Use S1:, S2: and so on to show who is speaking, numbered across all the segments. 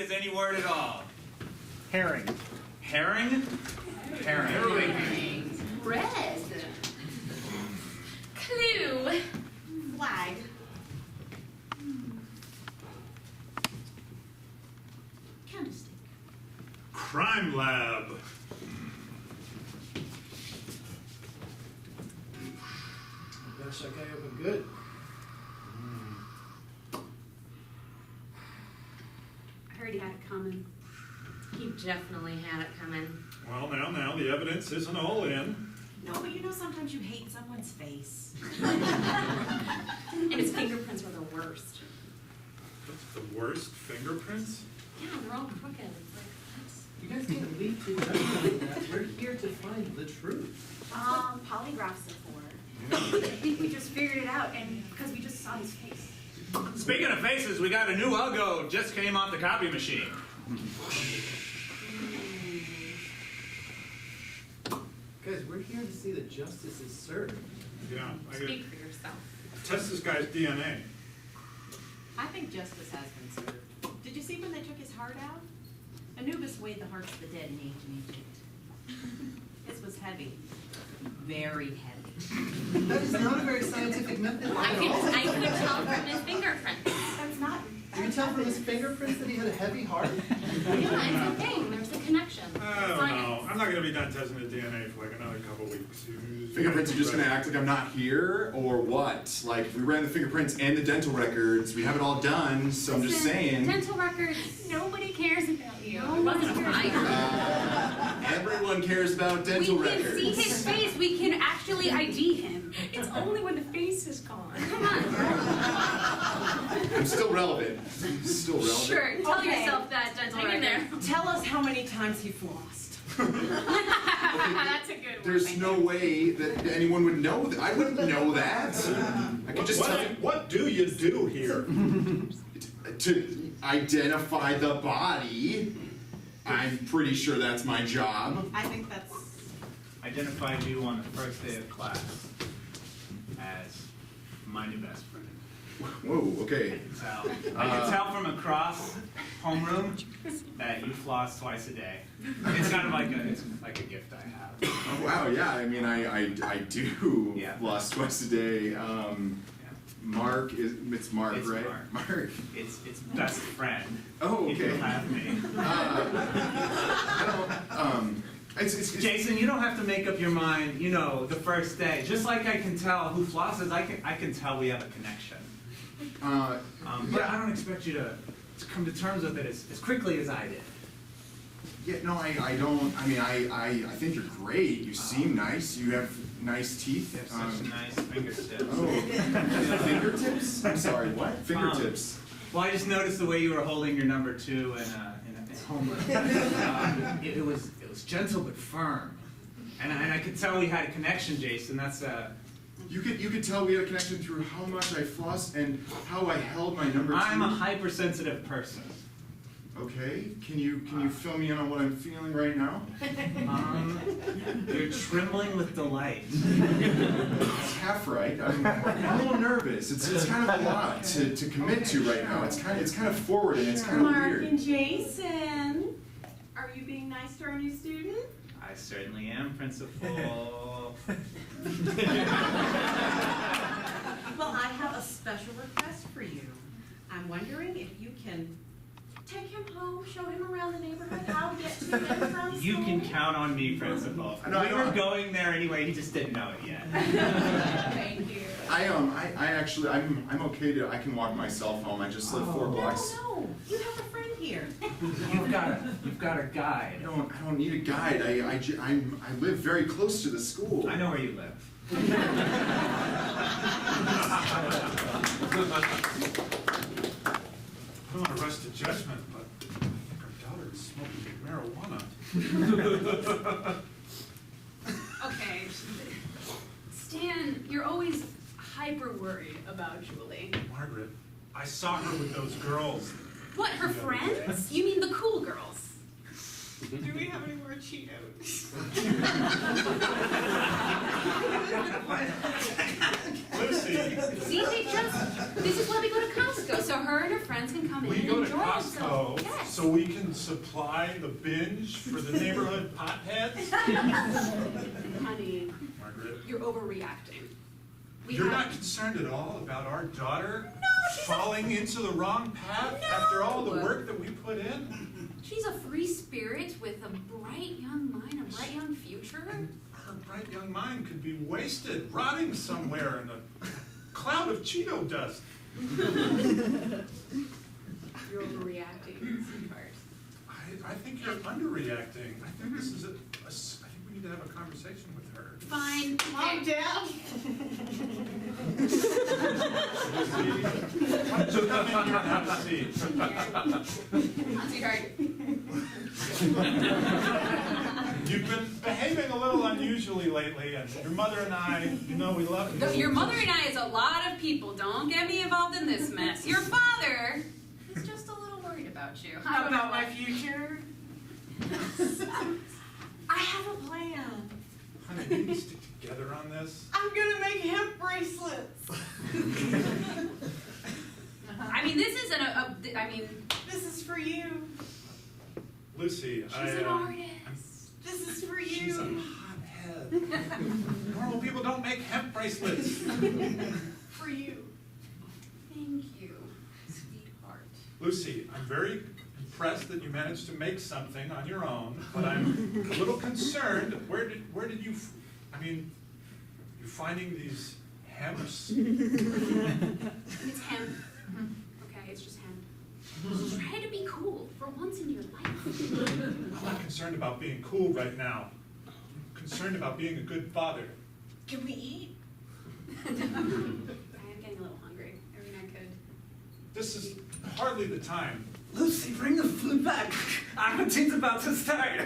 S1: is any word at all.
S2: Herring.
S1: Herring? Herring.
S3: Red. Clue.
S4: Flag. Candlestick.
S5: Crime lab.
S6: Gosh, that guy opened good.
S7: I heard he had it coming.
S3: He definitely had it coming.
S5: Well, now, the evidence isn't all in.
S4: No, but you know sometimes you hate someone's face.
S7: And his fingerprints were the worst.
S5: What's the worst? Fingerprints?
S7: Yeah, they're all crooked. It's like, what?
S6: You guys can't leave too much like that. We're here to find the truth.
S4: Polygraphs are for.
S7: I think we just figured it out, and because we just saw his face.
S1: Speaking of faces, we got a new Uggo just came off the copy machine.
S6: Guys, we're here to see that justice is served.
S5: Yeah.
S3: Speak for yourself.
S5: Test this guy's DNA.
S4: I think justice has been served. Did you see when they took his heart out? Anubis weighed the hearts of the dead in ancient Egypt. His was heavy. Very heavy.
S6: That is not a very scientific method
S3: I
S6: at
S3: could
S6: all.
S3: tell from his fingerprints.
S4: That's not.
S6: Do you tell from his fingerprints that he had a heavy heart?
S3: Yeah, it's a thing. There's a connection.
S5: I don't
S3: Science.
S5: know. I'm not going to be done testing the DNA for like another couple weeks.
S8: Fingerprints are just gonna act like I'm not here, or what? Like, we ran the fingerprints and the dental records, we have it all done, so I'm just
S7: Listen,
S8: saying.
S7: Dental records, nobody cares about you.
S3: It wasn't a fight.
S8: Everyone cares about dental
S7: We can
S8: records.
S7: see his face. We can actually ID him. It's only when the face is gone.
S3: Come on.
S8: I'm still relevant. I'm still relevant.
S7: Sure, tell
S4: Okay.
S7: yourself that, dental
S3: Hang in
S7: record.
S3: there.
S4: Tell us how many times he flossed.
S7: That's a good one.
S8: There's no way that anyone would know that. I wouldn't know that. I could just tell you
S5: What do you do here?
S8: to identify the body. I'm pretty sure that's my job.
S4: I think that's.
S1: Identified you on the first day of class as my new best friend.
S8: Whoa, okay.
S1: I can tell from across homeroom that you floss twice a day. It's kind of like a gift I have.
S8: Oh, wow, yeah, I mean, I do
S1: Yeah.
S8: floss twice a day.
S1: Yeah.
S8: Mark, it's Mark,
S1: It's
S8: right?
S1: Mark. It's best friend.
S8: Oh,
S1: If you
S8: okay.
S1: have me.
S8: I don't, it's
S1: Jason, you don't have to make up your mind, you know, the first day. Just like I can tell who flosses, I can tell we have a connection. But I don't expect you to come to terms with it as quickly as I did.
S8: yeah, no, I don't, I mean, I think you're great. You seem nice. You have nice teeth.
S1: You have such nice fingertips.
S8: Oh, fingertips? I'm sorry, what? Fingertips.
S1: Well, I just noticed the way you were holding your number 2 in homeroom. It was gentle but firm, and I could tell we had a connection, Jason. That's
S8: You could tell we had a connection through how much I flossed and how I held my number 2.
S1: I'm a hypersensitive person.
S8: Okay, can you fill me in on what I'm feeling right now?
S1: You're trembling with delight.
S8: It's half right. I'm a little nervous. It's kind of a lot to commit to right now. It's kind of forward and it's kind of
S4: Mark
S8: weird.
S4: and Jason, are you being nice to our new student?
S1: I certainly am, Principal.
S4: Well, I have a special request for you. I'm wondering if you can take him home, show him around the neighborhood, how to get to and from school.
S1: You can count on me, Principal.
S8: I know, I
S1: We
S8: know.
S1: were going there anyway. He just didn't know it yet.
S4: Thank you.
S8: I actually I'm okay to I can walk myself home. I just live 4 blocks.
S4: No, you have a friend here.
S1: You've got a guide.
S8: I don't need a guide. I live very close to the school.
S1: I know where you live.
S5: I don't want to rush to judgment, but I think our daughter is smoking marijuana.
S7: Okay. Stan, you're always hyper worried about Julie.
S5: Margaret, I saw her with those girls.
S7: What, her friends? You mean the cool girls?
S4: Do we have any more Cheetos?
S5: Lucy,
S7: See, this is why we go to Costco, so her and her friends can come in
S5: we
S7: and
S5: go to
S7: enjoy
S5: Costco
S7: themselves. Yes.
S5: so So we can supply the binge for the neighborhood potheads?
S7: Honey,
S5: Margaret,
S7: you're overreacting.
S5: you're not concerned at all about our daughter falling into the wrong path after all the work that we put in?
S7: She's a free spirit with a bright young mind, a bright young future.
S5: And her bright young mind could be wasted, rotting somewhere in a cloud of Cheeto dust.
S7: You're overreacting, sweetheart.
S5: I think you're underreacting. I think this is I think we need to have a conversation with her.
S7: Fine.
S4: Mom, Dad?
S5: Why don't you come in here and have a seat?
S7: Sweetheart.
S5: You've been behaving a little unusually lately, and your mother and I, you know, we love you.
S7: Your mother and I is a lot of people. Don't get me involved in this mess. Your father is just a little worried about you.
S4: About my future? I have a plan.
S5: Honey, we need to stick together on this.
S4: I'm gonna make hemp bracelets.
S7: I mean, this isn't
S4: This is for you.
S5: Lucy,
S7: she's an artist.
S4: This is for
S5: She's a
S4: you.
S5: hothead. Normal people don't make hemp bracelets.
S4: For you.
S7: Thank you, sweetheart.
S5: Lucy, I'm very impressed that you managed to make something on your own, but I'm a little concerned. Where did you? I mean, you're finding these hemps.
S7: It's hemp. Okay, it's just hemp. Try to be cool for once in your life.
S5: I'm not concerned about being cool right now. I'm concerned about being a good father.
S4: Can we eat?
S7: I am getting a little hungry. I mean, I could.
S5: This is hardly the time.
S1: Lucy, bring the food back. Aqua Teen's about to start.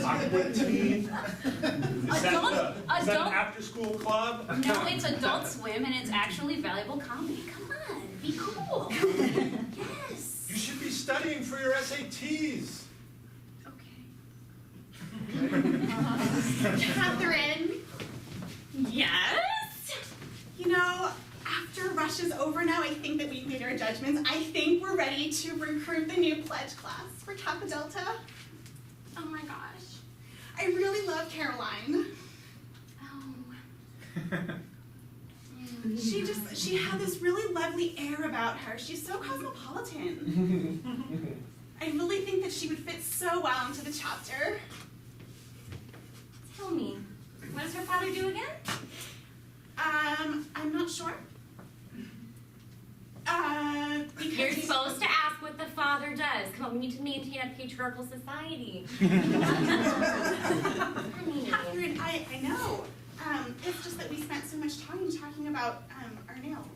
S5: Aqua Teen? Is that an
S7: Adult-
S5: after-school club?
S7: No, it's Adult Swim and it's actually valuable comedy. Come on, be cool. Yes.
S5: You should be studying for your SATs.
S7: Okay.
S2: Catherine,
S7: Yes.
S2: you know, after rush is over now, I think that we've made our judgments. I think we're ready to recruit the new pledge class for Kappa Delta.
S3: Oh my gosh.
S2: I really love Caroline.
S3: Oh.
S2: She had this really lovely air about her. She's so cosmopolitan. I really think that she would fit so well into the chapter.
S3: Tell me, what does her father do again?
S2: I'm not sure. Because
S3: You're supposed to ask what the father does. Come on, we need to maintain a patriarchal society.
S2: Catherine, I know. It's just that we spent so much time talking about our nails.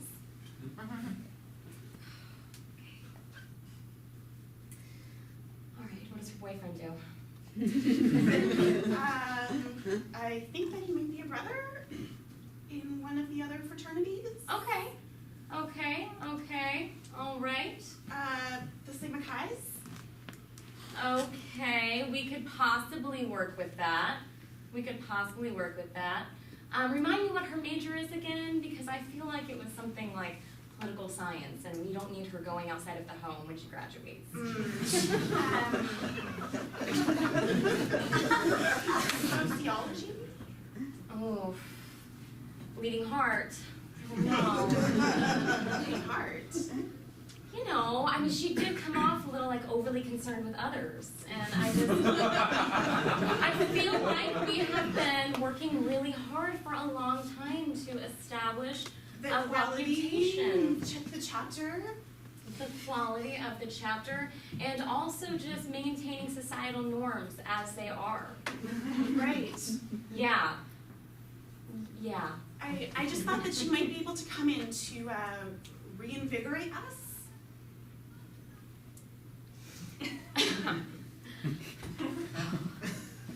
S3: All right, what does her boyfriend do?
S2: I think that he might be a brother in one of the other fraternities.
S3: Okay, all right.
S2: The Sigma Chi's.
S3: Okay, we could possibly work with that. Remind me what her major is again, because I feel like it was something like political science, and we don't need her going outside of the home when she graduates.
S2: Sociology.
S3: Oh, bleeding heart. I don't know.
S2: Big heart.
S3: You know, I mean, she did come off a little like overly concerned with others, and I feel like we have been working really hard for a long time to establish
S2: The
S3: a
S2: quality,
S3: reputation,
S2: the chapter.
S3: the quality of the chapter, and also just maintaining societal norms as they are.
S2: Right.
S3: Yeah.
S2: I just thought that she might be able to come in to reinvigorate us.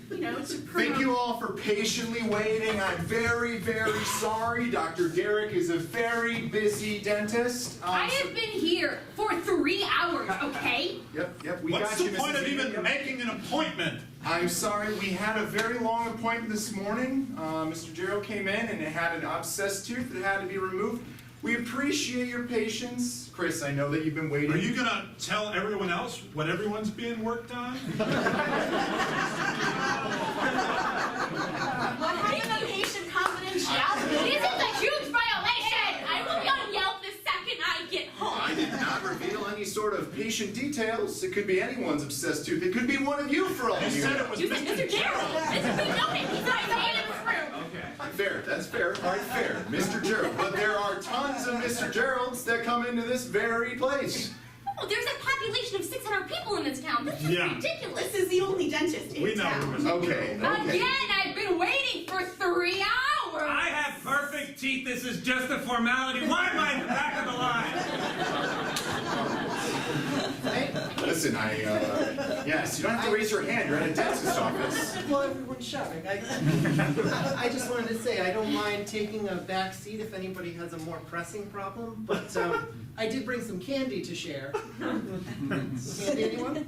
S2: You know, to promote.
S8: Thank you all for patiently waiting. I'm very, very sorry. Dr. Garrick is a very busy dentist.
S7: I have been here for 3 hours, okay?
S8: Yep, we
S5: What's
S8: got you,
S5: the point
S8: Mrs.
S5: of even
S8: Eden.
S5: making an appointment?
S8: I'm sorry, we had a very long appointment this morning. Mr. Gerald came in and it had an abscess tooth that had to be removed. We appreciate your patience. Chris, I know that you've been waiting.
S5: Are you gonna tell everyone else what everyone's being worked on?
S2: What happened to patient confidentiality?
S7: This is a huge violation! I will be on Yelp the second I get home.
S8: I did not reveal any sort of patient details. It could be anyone's obsessed tooth. It could be one of you for all
S5: You
S8: you
S5: said
S8: know.
S5: it was
S7: You said Mr. Gerald! Mr. We know him! He's not saying in this room!
S1: Okay.
S8: Fair, that's fair. All right, fair. Mr. Gerald. But there are tons of Mr. Geralds that come into this very place.
S3: Oh, there's a population of 600 people in this town. This is
S5: Yeah.
S3: ridiculous.
S2: This is the only dentist in
S5: We know
S2: town.
S5: who Mr.
S8: Okay,
S5: Gerald is.
S8: okay.
S7: Again, I've been waiting for 3 hours!
S1: I have perfect teeth. This is just a formality. Why am I in the back of the line?
S8: Listen, yes, you don't have to raise your hand. You're at a dentist's office.
S6: Well, everyone's shouting. I just wanted to say, I don't mind taking a back seat if anybody has a more pressing problem, but I did bring some candy to share. Candy, anyone?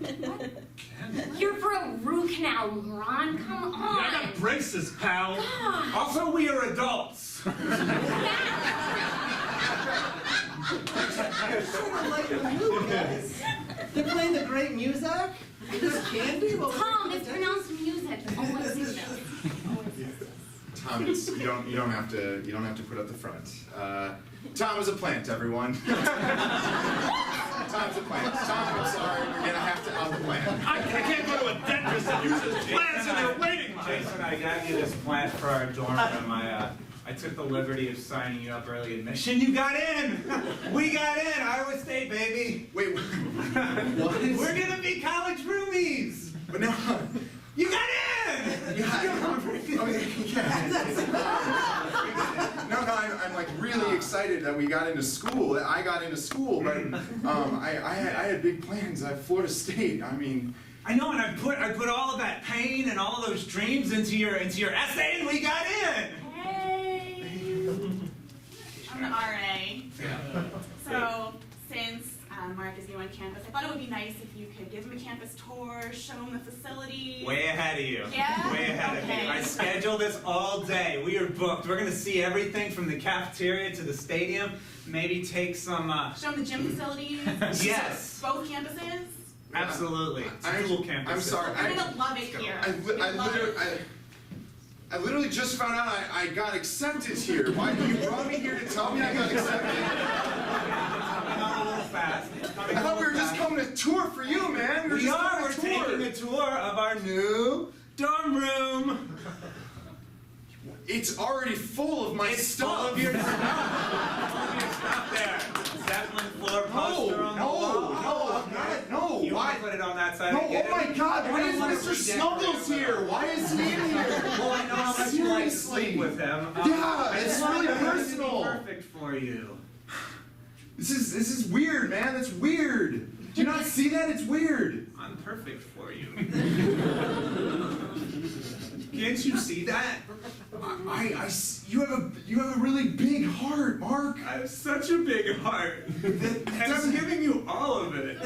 S3: You're for a root canal, moron. Come on.
S5: I got braces, pal.
S1: Also, we are adults.
S6: They're sort of like the mood, guys. They're playing the great music. There's candy. Well,
S3: Tom, it's pronounced music. Always do this.
S8: Tom, you don't have to put up the front. Tom is a plant, everyone. Tom's a plant. Tom, I'm sorry, we're gonna have to out the plant.
S5: I can't go to a dentist that uses plants in their waiting line.
S1: Jason, I got you this plant for our dorm room. I took the liberty of signing you up early admission. You got in! We got in! Iowa State, baby!
S8: Wait, what?
S1: We're gonna be college roomies!
S8: But no.
S1: You got in!
S8: No, I'm like really excited that we got into school. I got into school, but I had big plans at Florida State. I mean,
S1: I know, and I put all of that pain and all of those dreams into your essay, and we got in!
S2: I'm the RA. So, since Mark is new on campus, I thought it would be nice if you could give him a campus tour, show him the facilities.
S1: Way ahead of you.
S2: Yeah?
S1: Way ahead of
S2: Okay.
S1: you. I scheduled this all day. We are booked. We're gonna see everything from the cafeteria to the stadium. Maybe take some.
S2: Show him the gym facilities.
S1: Yes.
S2: Both campuses.
S1: Absolutely. It's a dual campus.
S8: I'm sorry.
S2: You're gonna love it here.
S8: I literally just found out I got accepted here. Why you brought me here to tell me I got accepted?
S1: Coming on a little fast.
S8: I thought we were just coming to tour for you, man.
S1: We are. We're taking a tour of our new dorm room.
S8: It's already full of my
S1: It's
S8: stuff.
S1: full of your stuff. All of your stuff there. Zeppelin floor poster on the wall.
S8: No.
S1: You
S8: Why?
S1: want to put it on that side
S8: No,
S1: again?
S8: oh my God, why is
S1: wanna
S8: Mr.
S1: redecorate
S8: Snuggles
S1: my
S8: here?
S1: room.
S8: Why is he in here?
S1: Well, I know how much you like to
S8: Seriously.
S1: sleep with him.
S8: Yeah,
S1: I
S8: it's
S1: just wanted
S8: really
S1: everything to be
S8: personal.
S1: perfect for you.
S8: This is weird, man. That's weird. Do you not see that? It's weird.
S1: I'm perfect for you. Can't you see that?
S8: You have a really big heart, Mark.
S1: I have such a big heart. And I'm giving you all of it.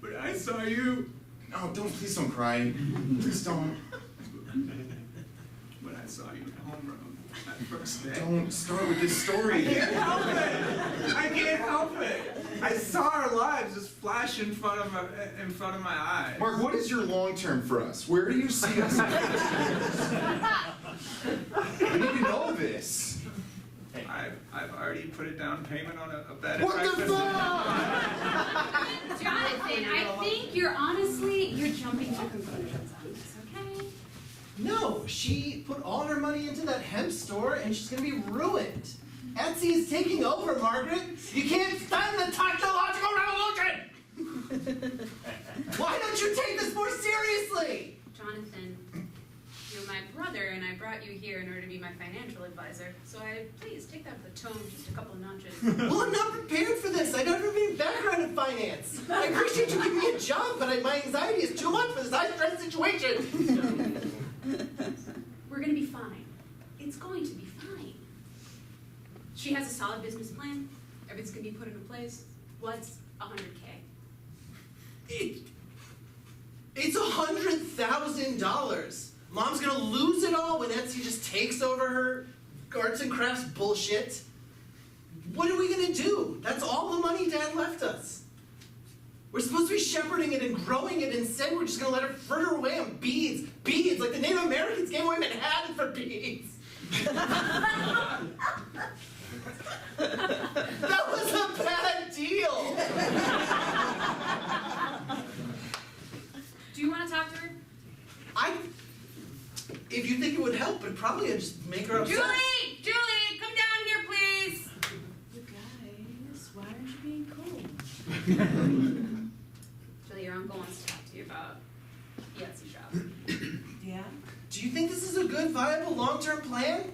S1: But I saw you.
S8: No, please don't cry. Please don't.
S1: When I saw you in homeroom that first day.
S8: Don't start with this
S1: I
S8: story.
S1: can't help it. I can't help it. I saw our lives just flash in front of my eyes.
S8: Mark, what is your long term for us? Where do you see us? I need to know this.
S1: I've already put a down payment on a bed.
S8: What the fuck?
S7: Jonathan, I think you're jumping to conclusions on this, okay?
S6: No, she put all her money into that hemp store and she's gonna be ruined. Etsy is taking over, Margaret. You can't stand the technological revolution! Why don't you take this more seriously?
S7: Jonathan, you're my brother, and I brought you here in order to be my financial advisor. So please take that with a tone, just a couple notches.
S6: Well, I'm not prepared for this. I don't have any background in finance. I appreciate you giving me a job, but my anxiety is too much for this high-stress situation.
S7: We're gonna be fine. It's going to be fine. She has a solid business plan. Everything's gonna be put into place. What's $100K?
S6: It's $100,000. Mom's gonna lose it all when Etsy just takes over her arts and crafts bullshit. What are we gonna do? That's all the money Dad left us. We're supposed to be shepherding it and growing it. Instead, we're just gonna let it fritter away on beads. Beads, like the Native Americans gave away Manhattan for beads. That was a bad deal.
S7: Do you want to talk to her?
S6: If you think it would help, but probably I'd just make her upset.
S7: Julie, come down here, please.
S4: You guys, why aren't you being cool?
S7: Julie, your uncle wants to talk to you about the Etsy shop.
S4: Yeah?
S6: Do you think this is a good, viable, long-term plan?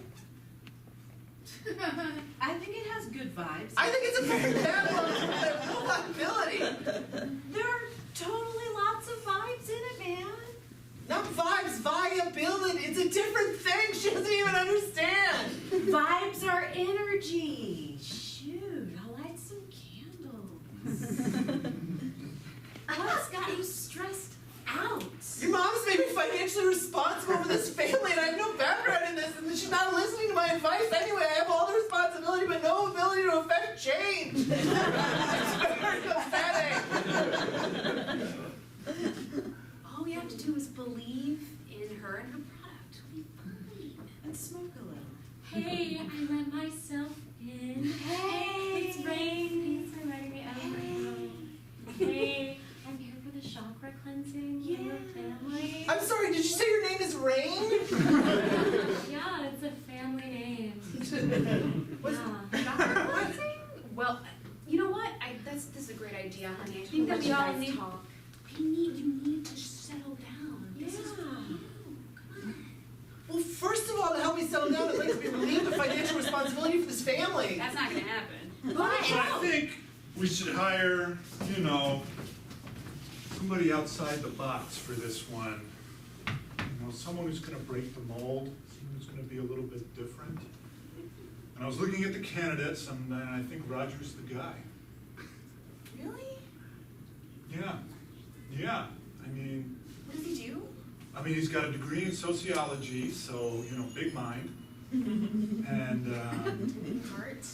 S4: I think it has good vibes.
S6: I think it's a very bad long-term plan with no viability.
S4: There are totally lots of vibes in it, man.
S6: Not vibes, viability. It's a different thing. She doesn't even understand.
S4: Vibes are energy. Shoot, I'll light some candles.
S7: What's got you stressed out?
S6: Your mom's made me financially responsible for this family, and I have no background in this, and she's not listening to my advice anyway. I have all the responsibility, but no ability to affect change. It's very pathetic.
S7: All we have to do is believe in her and her product. We'll be fine.
S4: And smoke a little.
S3: Hey, I let myself in.
S4: Hey.
S3: It's rain. Thanks for letting me out of my home. Hey, I'm here for the chakra cleansing.
S4: Yeah.
S3: For family.
S6: I'm sorry, did you say your name is Rain?
S3: Yeah, it's a family name.
S6: What's-
S3: Yeah.
S7: Chakra cleansing? Well, you know what? This is a great idea, honey. I think that
S3: Let
S7: we
S3: you
S7: all
S3: guys
S7: need.
S3: talk.
S7: You need to settle down. This is for you. Come on.
S6: Well, first of all, to help me settle down, I'd like to be relieved of financial responsibility for this family.
S7: That's not gonna happen.
S5: But I think we should hire, somebody outside the box for this one. Someone who's gonna break the mold, someone who's gonna be a little bit different. And I was looking at the candidates, and I think Roger's the guy.
S2: Really?
S5: Yeah, I mean,
S2: What does he do?
S5: he's got a degree in sociology, so, big mind. And,
S2: Art.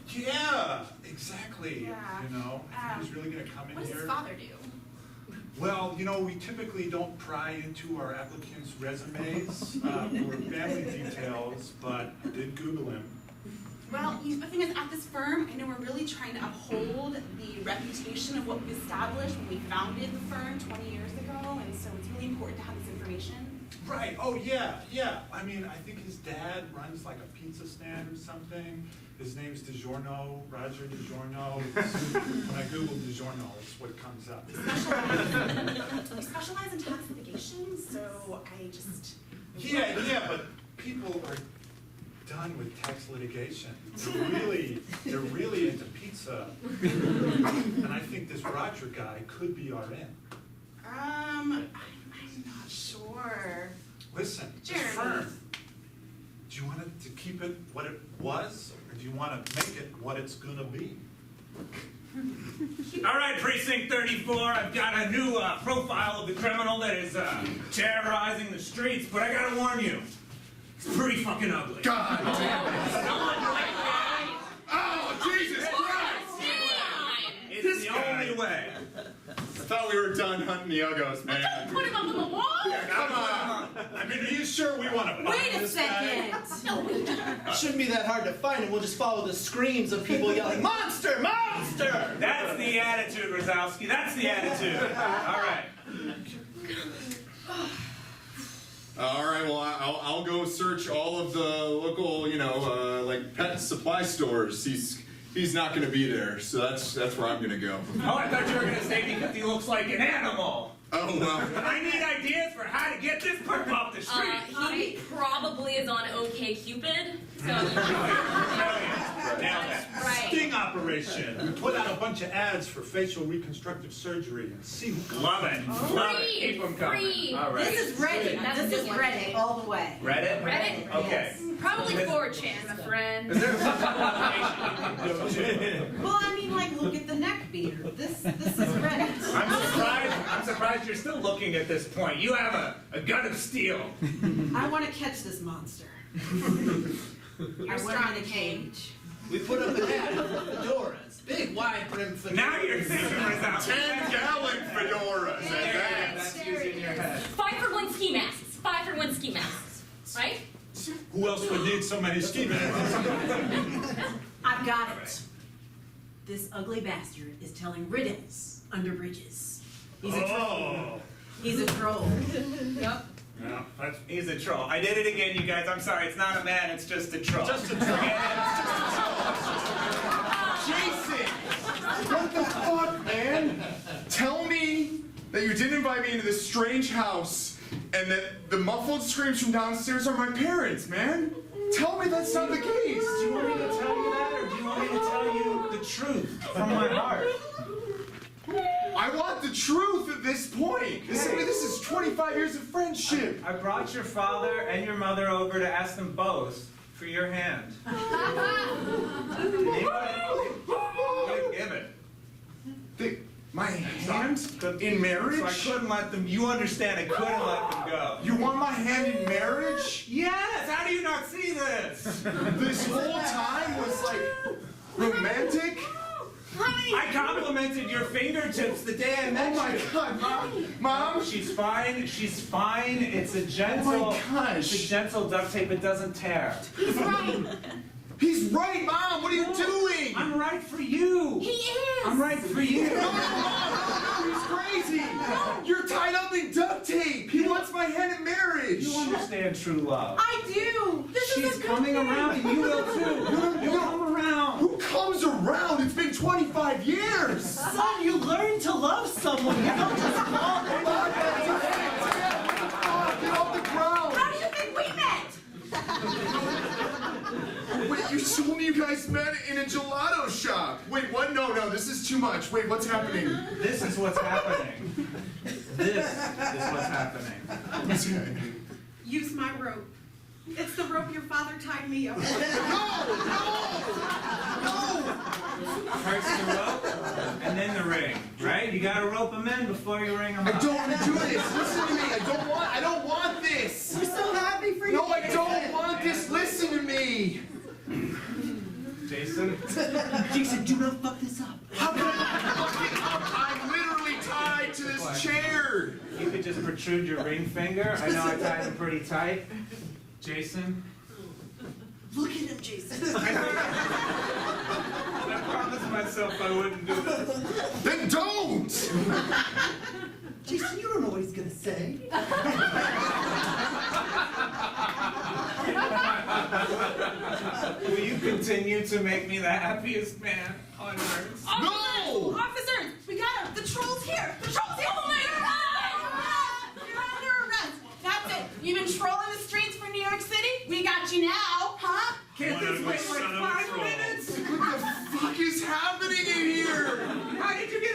S5: yeah, exactly,
S2: Yeah.
S5: He's really gonna come in
S2: What does
S5: here.
S2: his father do?
S5: Well, we typically don't pry into our applicants' resumes or family details, but I did Google him.
S2: Well, the thing is, at this firm, I know we're really trying to uphold the reputation of what we established when we founded the firm 20 years ago, and so it's really important to have this information.
S5: Right, oh yeah. I think his dad runs like a pizza stand or something. His name's DiGiorno, Roger DiGiorno. When I Google DiGiorno, it's what comes up.
S2: We specialize in tax litigation, so I just...
S5: Yeah, but people are done with tax litigation. They're really into pizza. And I think this Roger guy could be our in.
S2: I'm not sure.
S5: Listen, this
S2: Jeremy.
S5: firm, do you want it to keep it what it was, or do you want to make it what it's gonna be?
S1: All right, Precinct 34, I've got a new profile of the criminal that is terrorizing the streets, but I gotta warn you, it's pretty fucking ugly.
S8: God damn it! Oh, Jesus Christ!
S1: It's the only way.
S8: I thought we were done hunting the uggos, man.
S7: Put him up on the wall?
S8: Come on!
S5: Are you sure we want to buy
S4: Wait a
S5: this guy?
S4: second.
S6: It shouldn't be that hard to find, and we'll just follow the screams of people yelling, "Monster! Monster!"
S1: That's the attitude, Rosowski, that's the attitude. All right.
S8: All right, well, I'll go search all of the local, like pet supply stores. He's not going to be there, so that's where I'm going to go.
S1: Oh, I thought you were going to say because he looks like an animal.
S8: Oh, well.
S1: I need ideas for how to get this perp off the street.
S3: He probably is on OkCupid, so
S1: Now
S3: right.
S5: Sting operation. We put out a bunch of ads for facial reconstructive surgery and see who comes.
S1: Love it. Love it. Keep them coming.
S3: Free.
S1: All right.
S4: This is Reddit.
S3: That's a
S4: This is
S3: good one.
S4: Reddit all the way.
S1: Reddit?
S3: Reddit?
S1: Okay.
S3: Probably 4chan, my friend.
S1: Is there some combination you can do too?
S4: Well, look at the neck beater. This is Reddit.
S1: I'm surprised you're still looking at this point. You have a gun of steel.
S4: I want to catch this monster.
S2: You're
S4: I
S2: strong,
S4: wasn't in a
S2: Kane.
S4: cage.
S6: We put up an ad for fedoras, big wide brim fedoras.
S1: Now you're thinking without
S8: 10-gallon fedoras at
S1: Yeah,
S8: that.
S1: that's using your head.
S3: 5 for 1 ski masks. 5 for 1 ski masks. Right?
S5: Who else would need so many ski masks?
S4: I've got it. This ugly bastard is telling riddles under bridges. He's a troll.
S5: Oh.
S4: He's a troll.
S7: Yep.
S5: Yeah, that's
S1: He's a troll. I did it again, you guys. I'm sorry. It's not a man. It's just a troll.
S5: just a troll.
S8: Jason! What the fuck, man? Tell me that you didn't invite me into this strange house and that the muffled screams from downstairs are my parents, man. Tell me that's not the case.
S1: Do you want me to tell you that, or do you want me to tell you the truth from my heart?
S8: I want the truth at this point. This is 25 years of friendship.
S1: I brought your father and your mother over to ask them both for your hand. They wouldn't give it.
S8: My hand in marriage?
S1: So I couldn't let them, you understand, I couldn't let them go.
S8: You want my hand in marriage?
S1: Yes! How do you not see this?
S8: This whole time was like romantic?
S1: I complimented your fingertips the day I met
S8: Oh my
S1: you.
S8: god, Mom! Mom!
S1: She's fine, she's fine. It's a gentle,
S8: Oh my gosh.
S1: it's a gentle duct tape, it doesn't tear.
S3: He's right.
S8: He's right, Mom! What are you doing?
S1: I'm right for you.
S3: He is.
S1: I'm right for you.
S8: No, Mom! He's crazy! You're tied up in duct tape! He wants my hand in marriage!
S1: You understand true love.
S2: I do. This is
S1: She's
S2: a good
S1: coming
S2: thing.
S1: around and you will too. You'll come around.
S8: Who comes around? It's been 25 years!
S6: Son, you learn to love someone. You don't just fall in love.
S8: Get off the ground!
S2: How do you think we met?
S8: Wait, you told me you guys met in a gelato shop. Wait, what? No, this is too much. Wait, what's happening?
S1: This is what's happening. This is what's happening.
S8: Okay.
S2: Use my rope. It's the rope your father tied me up with.
S1: First the rope, and then the ring, right? You gotta rope them in before you ring them
S8: I
S1: up.
S8: don't want to do this. Listen to me. I don't want this.
S6: We're so happy for you.
S8: No, I don't want this. Listen to me.
S1: Jason?
S6: Jason, do not fuck this up.
S8: How can I fuck it up? I'm literally tied to this chair.
S1: You could just protrude your ring finger. I know I tied them pretty tight. Jason?
S6: Look at him, Jason.
S1: I promised myself I wouldn't do this.
S8: Then don't.
S6: Jason, you don't know what he's gonna say.
S1: Will you continue to make me the happiest man on earth?
S8: No.
S2: Officers, we got him. The troll's here. The troll's here. Oh my God! You're under arrest. That's it. You've been trolling the streets for New York City. We got you now, huh?
S1: Can't
S5: One
S1: this
S5: ugly
S1: wait
S5: son of
S1: like
S5: a
S1: 5
S5: troll.
S1: minutes?
S8: What the fuck is happening in here?
S1: How did you get